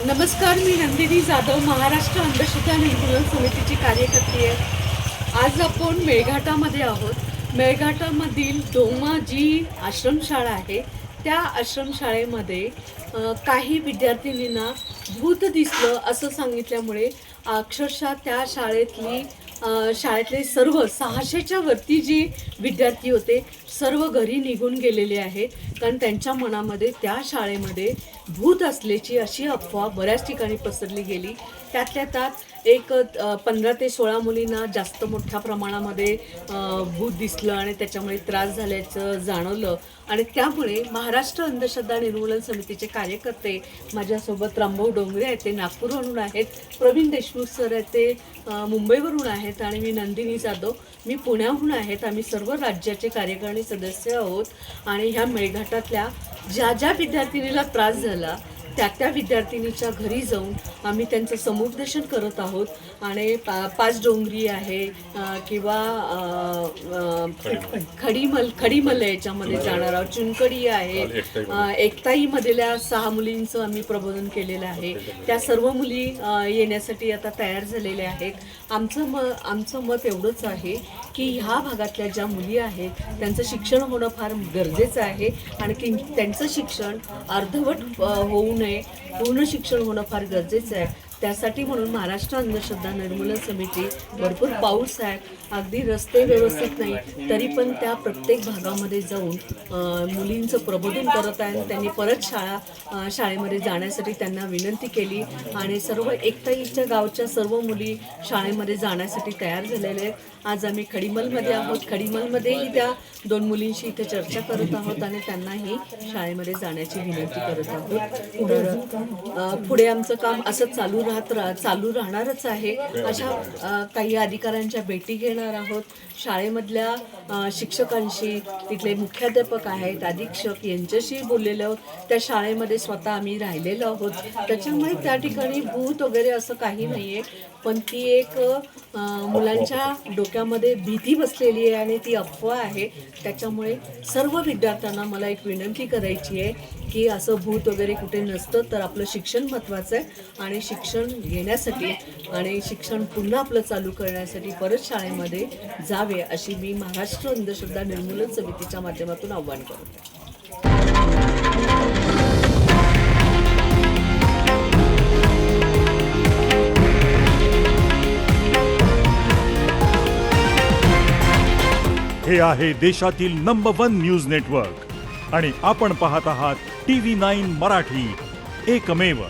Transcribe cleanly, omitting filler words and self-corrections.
नमस्कार, मी नंदिनी जाधव, महाराष्ट्र अंधश्रद्धा निर्मूलन समितीची कार्यकर्ती आहे। आज आपण मेळघाटामध्ये आहोत। मेळघाटामधील डोमा जी आश्रमशाळा आहे, त्या आश्रमशाळेमध्ये काही विद्यार्थिनींना भूत दिसलं असं सांगितल्यामुळे अक्षरशः त्या शाळेतले सर्व 600च्या वरती जी विद्यार्थी होते सर्व घरी निघून गेलेले आहेत, कारण त्यांच्या मनामध्ये त्या शाळेमध्ये भूत असल्याची अशी अफवा बऱ्याच ठिकाणी पसरली गेली। त्यातल्या त्यात एक 15 ते 16 मुलींना जास्त मोठ्या प्रमाणामध्ये भूत दिसलं आणि त्याच्यामुळे त्रास झाल्याचं जाणवलं आणि त्यामुळे महाराष्ट्र अंधश्रद्धा निर्मूलन समितीचे कार्यकर्ते माझ्यासोबत रामभाऊ डोंगरे आहेत, ते नागपूरवरून आहेत, प्रवीण देशमुख सर आहेत, ते मुंबईवरून आहेत आणि मी नंदिनी जाधव, मी पुण्याहून आहेत। आम्ही सर्व राज्याचे कार्यकारिणी सदस्य आहोत आणि ह्या मेळघाटातल्या ज्या विद्यार्थिनीला त्रास झाला त्या विद्यार्थिनीच्या घरी जाऊन आम्ही त्यांचं समुपदेशन करत आहोत आणि पाच डोंगरी आहे किंवा खडीमल याच्यामध्ये जाणार आहोत, चुनकडी आहे, एकताईमधल्या 6 मुलींचं आम्ही प्रबोधन केलेलं आहे। त्या सर्व मुली येण्यासाठी आता तयार झालेल्या आहेत। आमचं मत एवढंच आहे की ह्या भागातल्या ज्या मुली आहेत त्यांचं शिक्षण होणं फार गरजेचं आहे आणि त्यांचं शिक्षण अर्धवट होऊ नये, पूर्ण शिक्षण होणं फार गरजेचं आहे। त्यासाठी म्हणून महाराष्ट्र अंधश्रद्धा निर्मूलन समिती, भरपूर पाऊस आहे, अगदी रस्ते व्यवस्थित नाही तरी पण त्या प्रत्येक भागामध्ये जाऊन मुलींचं प्रबोधन करत आहे। त्यांनी परत शाळेमध्ये जाण्यासाठी त्यांना विनंती केली आणि सर्व एकताईच्या गावच्या सर्व मुली शाळेमध्ये जाण्यासाठी तयार झालेल्या आहेत। आज आम्ही खडीमलमध्ये आहोत, खडीमलमध्येही त्या 2 मुलींशी इथे चर्चा करत आहोत आणि त्यांनाही शाळेमध्ये जाण्याची विनंती करत आहोत। पुढे आमचं काम असं चालू राहणारच आहे। अशा काही अधिकाऱ्यांच्या भेटी घेणार आहोत, शाळेमधल्या शिक्षकांशी, तिथले मुख्याध्यापक आहेत, अधीक्षक यांच्याशी बोललेलो आहोत। त्या शाळेमध्ये स्वतः आम्ही राहिलेलो आहोत, त्याच्यामुळे त्या ठिकाणी भूत वगैरे असं काही नाही आहे, पण ती एक मुलांच्या डोक्यामध्ये भीती बसलेली आहे आणि ती अफवा आहे। त्याच्यामुळे सर्व विद्यार्थ्यांना मला एक विनंती करायची आहे की असं भूत वगैरे कुठे नसतं, तर आपलं शिक्षण महत्त्वाचं आहे आणि शिक्षण घेण्यासाठी आणि शिक्षण पुन्हा आपलं चालू करण्यासाठी परत शाळेमध्ये जावे अशी मी महाराष्ट्र अंधश्रद्धा निर्मूलन समितीच्या माध्यमातून आव्हान करते। हे आहे देशातील नंबर 1 न्यूज नेटवर्क आणि आपण पाहत आहात TV9 मराठी, एकमेव।